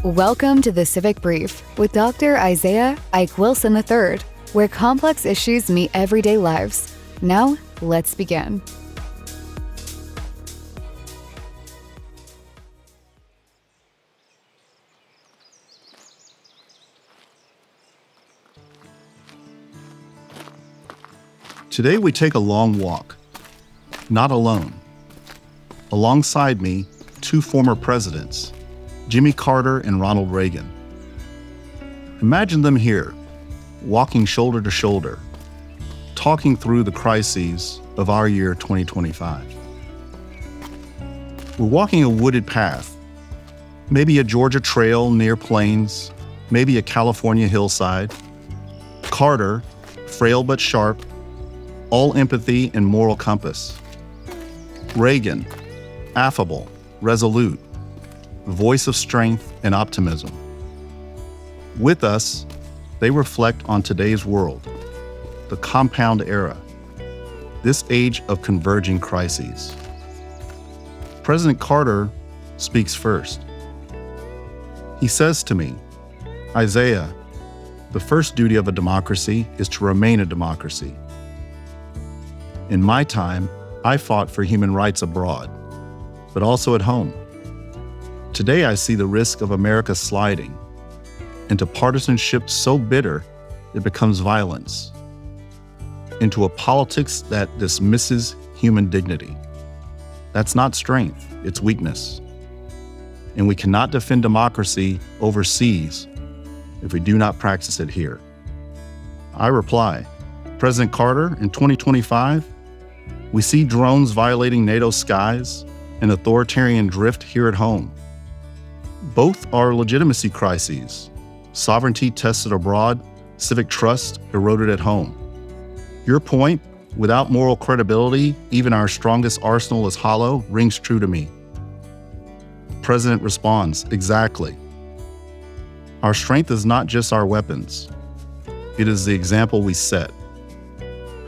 Welcome to the Civic Brief with Dr. Isaiah Ike Wilson III, where complex issues meet everyday lives. Now, let's begin. Today we take a long walk, not alone. Alongside me, two former presidents, Jimmy Carter and Ronald Reagan. Imagine them here, walking shoulder to shoulder, talking through the crises of our year 2025. We're walking a wooded path, maybe a Georgia trail near plains, maybe a California hillside. Carter, frail but sharp, all empathy and moral compass. Reagan, affable, resolute, voice of strength and optimism. With us, they reflect on today's world, the compound era, this age of converging crises. President Carter speaks first. He says to me, Isaiah, the first duty of a democracy is to remain a democracy. In my time, I fought for human rights abroad, but also at home. Today, I see the risk of America sliding into partisanship so bitter it becomes violence, into a politics that dismisses human dignity. That's not strength, it's weakness. And we cannot defend democracy overseas if we do not practice it here. I reply, President Carter, in 2025, we see drones violating NATO skies and authoritarian drift here at home. Both are legitimacy crises, sovereignty tested abroad, civic trust eroded at home. Your point, without moral credibility, even our strongest arsenal is hollow, rings true to me. The President responds, exactly. Our strength is not just our weapons. It is the example we set,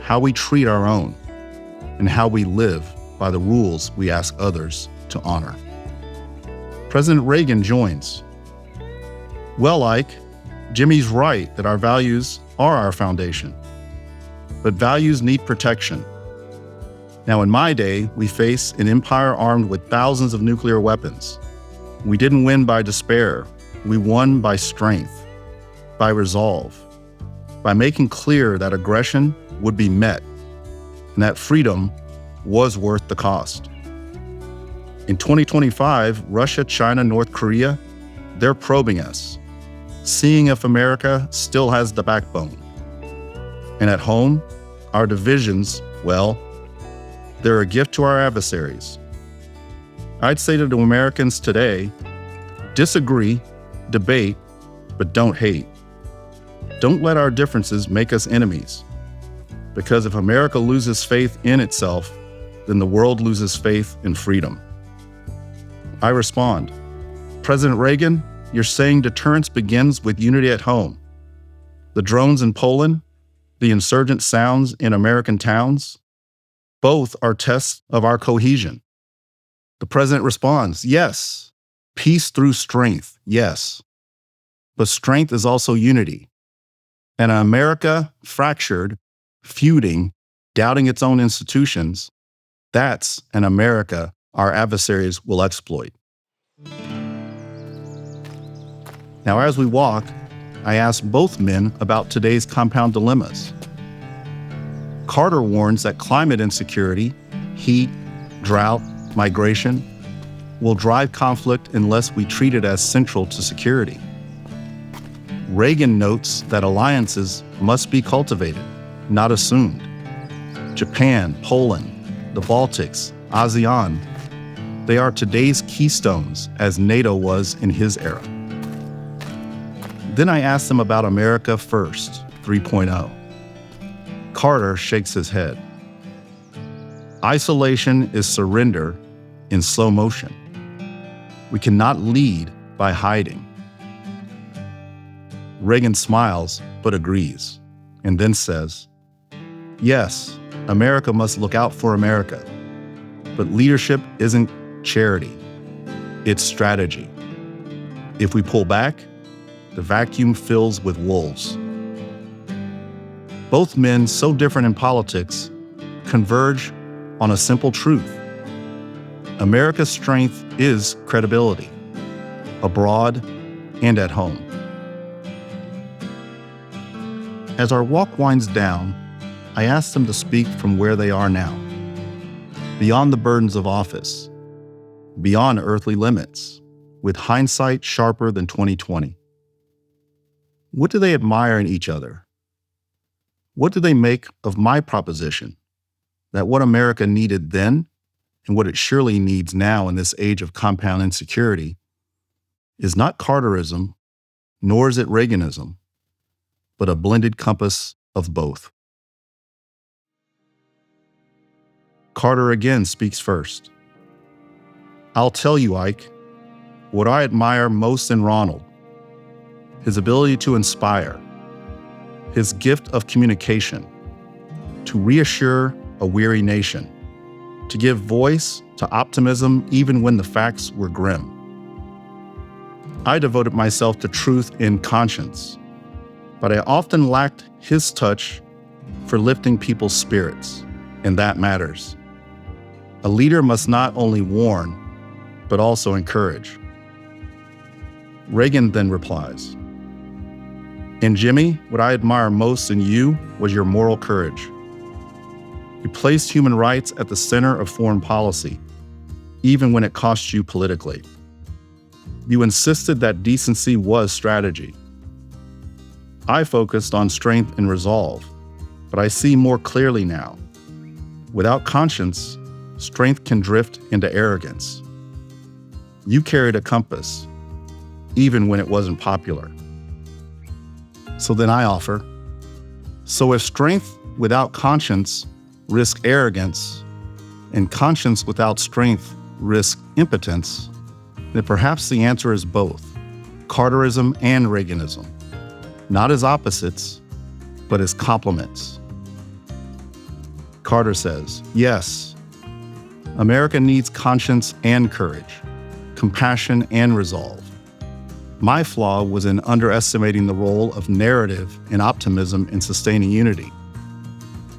how we treat our own, and how we live by the rules we ask others to honor. President Reagan joins. Well, Ike, Jimmy's right that our values are our foundation, but values need protection. Now, in my day, we face an empire armed with thousands of nuclear weapons. We didn't win by despair. We won by strength, by resolve, by making clear that aggression would be met and that freedom was worth the cost. In 2025, Russia, China, North Korea, they're probing us, seeing if America still has the backbone. And at home, our divisions, well, they're a gift to our adversaries. I'd say to the Americans today, disagree, debate, but don't hate. Don't let our differences make us enemies. Because if America loses faith in itself, then the world loses faith in freedom. I respond, President Reagan, you're saying deterrence begins with unity at home. The drones in Poland, the insurgent sounds in American towns, both are tests of our cohesion. The President responds, yes, peace through strength, yes. But strength is also unity. And an America fractured, feuding, doubting its own institutions, that's an America our adversaries will exploit. Now, as we walk, I ask both men about today's compound dilemmas. Carter warns that climate insecurity, heat, drought, migration, will drive conflict unless we treat it as central to security. Reagan notes that alliances must be cultivated, not assumed. Japan, Poland, the Baltics, ASEAN, they are today's keystones as NATO was in his era. Then I asked them about America First 3.0. Carter shakes his head. Isolation is surrender in slow motion. We cannot lead by hiding. Reagan smiles but agrees, and then says, yes, America must look out for America, but leadership isn't charity, it's strategy. If we pull back, the vacuum fills with wolves. Both men, so different in politics, converge on a simple truth. America's strength is credibility, abroad and at home. As our walk winds down, I ask them to speak from where they are now, beyond the burdens of office, beyond earthly limits, with hindsight sharper than 2020. What do they admire in each other? What do they make of my proposition that what America needed then and what it surely needs now in this age of compound insecurity is not Carterism, nor is it Reaganism, but a blended compass of both? Carter again speaks first. I'll tell you, Ike, what I admire most in Ronald: his ability to inspire, his gift of communication, to reassure a weary nation, to give voice to optimism even when the facts were grim. I devoted myself to truth in conscience, but I often lacked his touch for lifting people's spirits, and that matters. A leader must not only warn, but also encourage. Reagan then replies, "And Jimmy, what I admire most in you was your moral courage. You placed human rights at the center of foreign policy, even when it cost you politically. You insisted that decency was strategy. I focused on strength and resolve, but I see more clearly now. Without conscience, strength can drift into arrogance. You carried a compass, even when it wasn't popular." So then I offer, so if strength without conscience risks arrogance, and conscience without strength risks impotence, then perhaps the answer is both, Carterism and Reaganism, not as opposites, but as complements. Carter says, yes, America needs conscience and courage, compassion and resolve. My flaw was in underestimating the role of narrative and optimism in sustaining unity.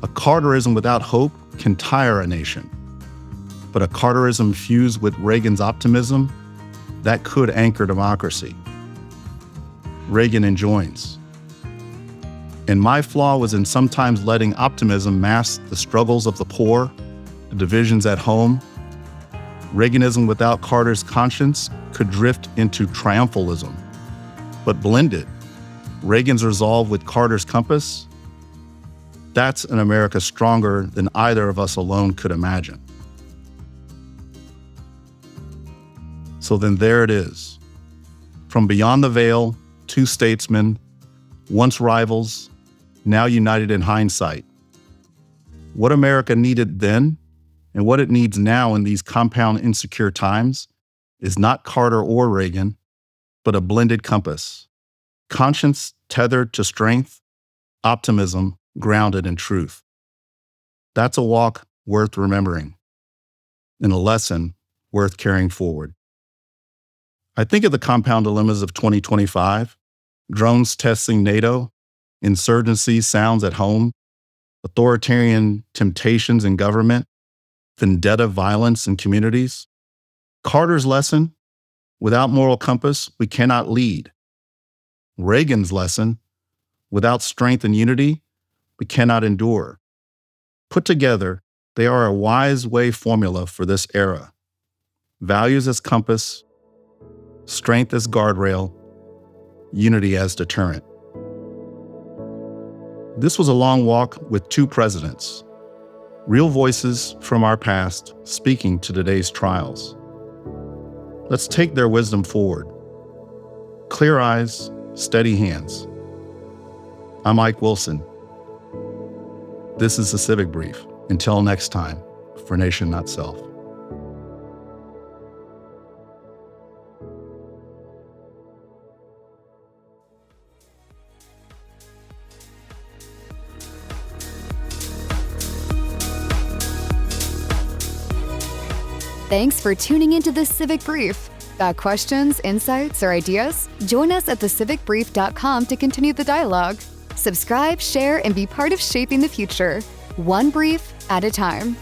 A Carterism without hope can tire a nation, but a Carterism fused with Reagan's optimism, that could anchor democracy. Reagan enjoins. And my flaw was in sometimes letting optimism mask the struggles of the poor, the divisions at home. Reaganism without Carter's conscience could drift into triumphalism. But blended, Reagan's resolve with Carter's compass, that's an America stronger than either of us alone could imagine. So then there it is. From beyond the veil, two statesmen, once rivals, now united in hindsight. What America needed then and what it needs now in these compound insecure times is not Carter or Reagan, but a blended compass. Conscience tethered to strength, optimism grounded in truth. That's a walk worth remembering and a lesson worth carrying forward. I think of the compound dilemmas of 2025, drones testing NATO, insurgency sounds at home, authoritarian temptations in government, vendetta violence in communities. Carter's lesson, without moral compass, we cannot lead. Reagan's lesson, without strength and unity, we cannot endure. Put together, they are a wise way formula for this era. Values as compass, strength as guardrail, unity as deterrent. This was a long walk with two presidents, real voices from our past speaking to today's trials. Let's take their wisdom forward. Clear eyes, steady hands. I'm Ike Wilson. This is the Civic Brief. Until next time, for Nation Not Self. Thanks for tuning into the Civic Brief. Got questions, insights, or ideas? Join us at thecivicbrief.com to continue the dialogue. Subscribe, share, and be part of shaping the future, one brief at a time.